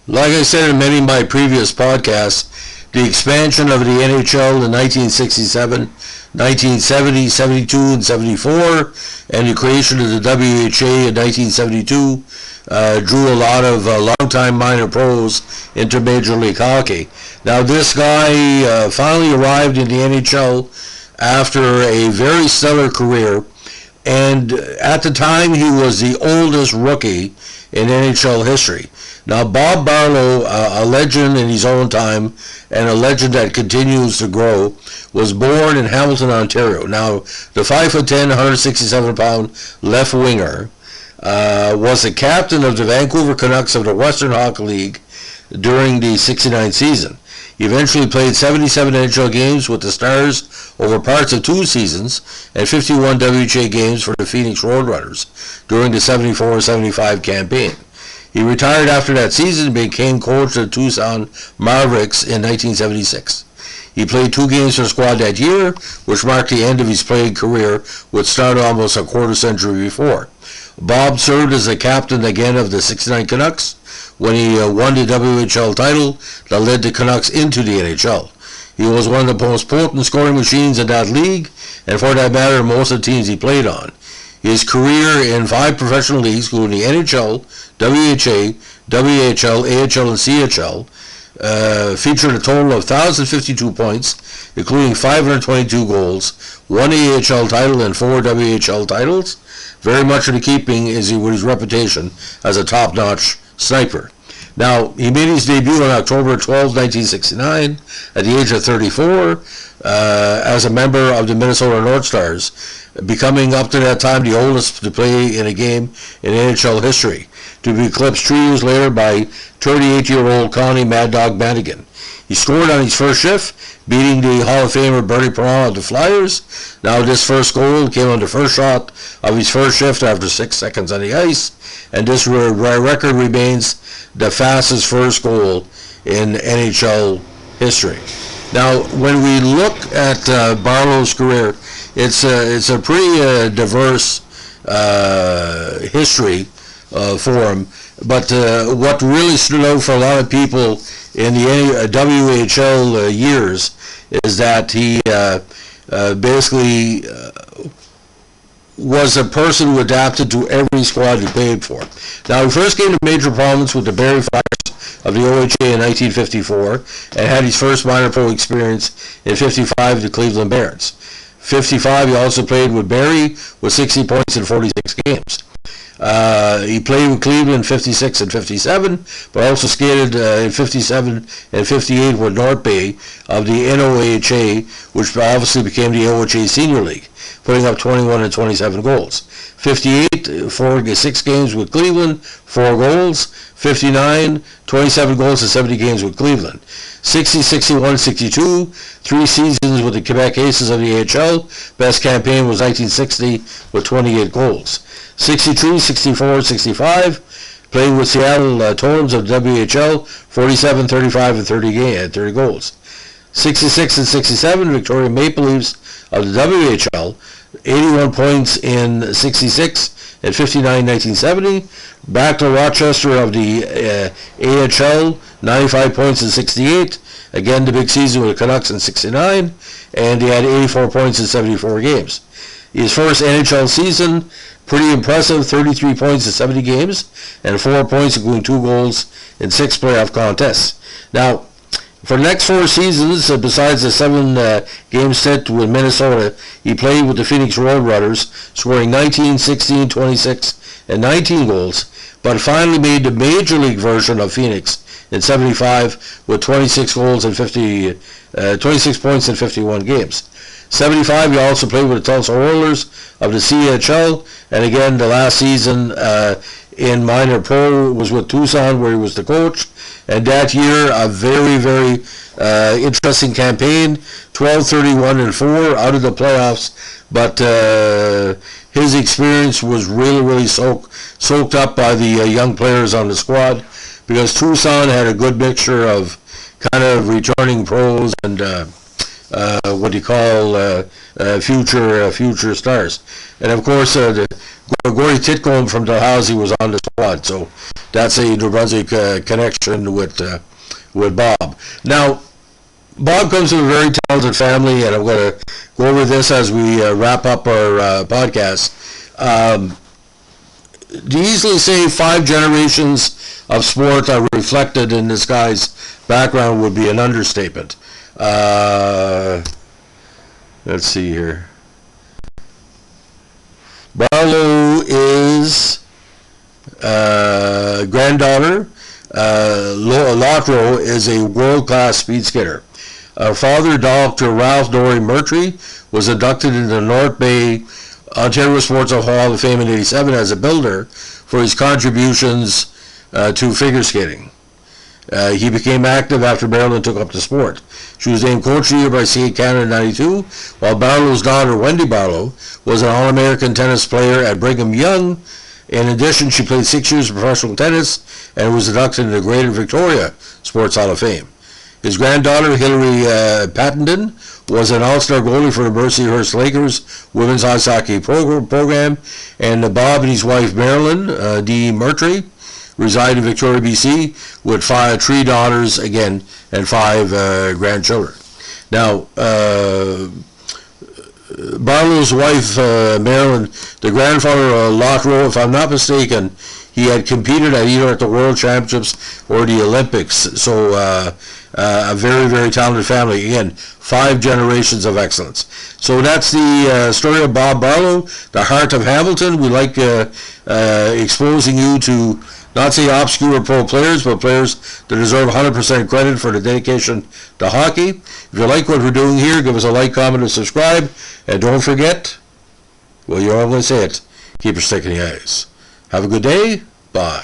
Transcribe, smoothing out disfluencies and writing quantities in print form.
Like I said in many of my previous podcasts, the expansion of the NHL in 1967, 1970, 72, and 74, and the creation of the WHA in 1972 drew a lot of longtime minor pros into Major League Hockey. Now this guy finally arrived in the NHL after a very stellar career, and at the time he was the oldest rookie in NHL history. Now, Bob Barlow, a legend in his own time and a legend that continues to grow, was born in Hamilton, Ontario. Now, the 5'10", 167-pound left winger was the captain of the Vancouver Canucks of the Western Hockey League during the 69 season. He eventually played 77 NHL games with the Stars over parts of 2 seasons and 51 WHA games for the Phoenix Roadrunners during the 74-75 campaign. He retired after that season and became coach of the Tucson Mavericks in 1976. He played 2 games for the squad that year, which marked the end of his playing career, which started almost a quarter century before. Bob served as the captain again of the 69 Canucks when he won the WHL title that led the Canucks into the NHL. He was one of the most potent scoring machines in that league, and for that matter, most of the teams he played on. His career in 5 professional leagues, including the NHL, WHA, WHL, AHL, and CHL, featured a total of 1,052 points, including 522 goals, 1 AHL title, and 4 WHL titles. Very much in the keeping is his reputation as a top-notch sniper. Now, he made his debut on October 12, 1969, at the age of 34, as a member of the Minnesota North Stars, becoming up to that time the oldest to play in a game in NHL history, to be eclipsed 3 years later by 38-year-old Connie Mad Dog Madigan. He scored on his first shift, beating the Hall of Famer Bernie Perron of the Flyers. Now this first goal came on the first shot of his first shift after 6 seconds on the ice, and this record remains the fastest first goal in NHL history. Now, when we look at Barlow's career, it's a pretty diverse history for him. But what really stood out for a lot of people in the WHL years is that he basically was a person who adapted to every squad he played for. Now, he first came to major prominence with the Barrie Flyers of the OHA in 1954 and had his first minor pro experience in 55 with the Cleveland Barons. 55, he also played with Barrie with 60 points in 46 games. He played with Cleveland in 56 and 57, but also skated in 57 and 58 with North Bay of the NOAHA, which obviously became the OHA Senior League, putting up 21 and 27 goals. 58, 6 games with Cleveland, 4 goals. 59, 27 goals in 70 games with Cleveland. 60, 61, 62, 3 seasons with the Quebec Aces of the AHL. Best campaign was 1960 with 28 goals. 63, 64, 65, played with Seattle Totems of WHL, 47, 35, and 30 goals. 66 and 67, Victoria Maple Leafs of the WHL, 81 points in 66 and 59 1970. Back to Rochester of the AHL, 95 points in 68. Again, the big season with the Canucks in 69, and he had 84 points in 74 games. His first NHL season, pretty impressive, 33 points in 70 games, and 4 points, including 2 goals in 6 playoff contests. Now, for the next 4 seasons, besides the 7-game stint with Minnesota, he played with the Phoenix Roadrunners, scoring 19, 16, 26, and 19 goals, but finally made the Major League version of Phoenix in 75 with 26 goals and 26 points in 51 games. 75, he also played with the Tulsa Oilers of the CHL, and again, the last season in minor pro was with Tucson, where he was the coach. And that year, a very, very interesting campaign, 12, 31, and 4 out of the playoffs. But his experience was really, really soaked up by the young players on the squad, because Tucson had a good mixture of kind of returning pros and what do you call, future stars. And of course, Gordy Titcomb from Dalhousie was on the squad, so that's a New Brunswick connection with Bob. Now, Bob comes from a very talented family, and I'm going to go over this as we wrap up our podcast. To easily say 5 generations of sport are reflected in this guy's background would be an understatement. Let's see here. Barlow is granddaughter. Lotro is a world-class speed skater. Our father, Dr. Ralph Dory Murtry, was inducted into the North Bay Ontario Sports Hall of Fame in '87 as a builder for his contributions to figure skating. He became active after Marilyn took up the sport. She was named Coach of the Year by Skate Canada in '92, while Barlow's daughter, Wendy Barlow, was an All-American tennis player at Brigham Young. In addition, she played 6 years of professional tennis and was inducted into the Greater Victoria Sports Hall of Fame. His granddaughter, Hillary Pattenden, was an all-star goalie for the Mercyhurst Lakers women's ice hockey program, and Bob and his wife, Marilyn D. Murtry, reside in Victoria, BC, with 3 daughters, again, and 5 grandchildren. Now, Barlow's wife, Marilyn, the grandfather of Lotro, if I'm not mistaken, he had competed at either at the World Championships or the Olympics. So a very, very talented family. Again, 5 generations of excellence. So that's the story of Bob Barlow, the heart of Hamilton. We like exposing you to not say obscure pro players, but players that deserve 100% credit for the dedication to hockey. If you like what we're doing here, give us a like, comment, and subscribe. And don't forget, well, you're all going to say it, keep your stick in the ice. Have a good day. Bye.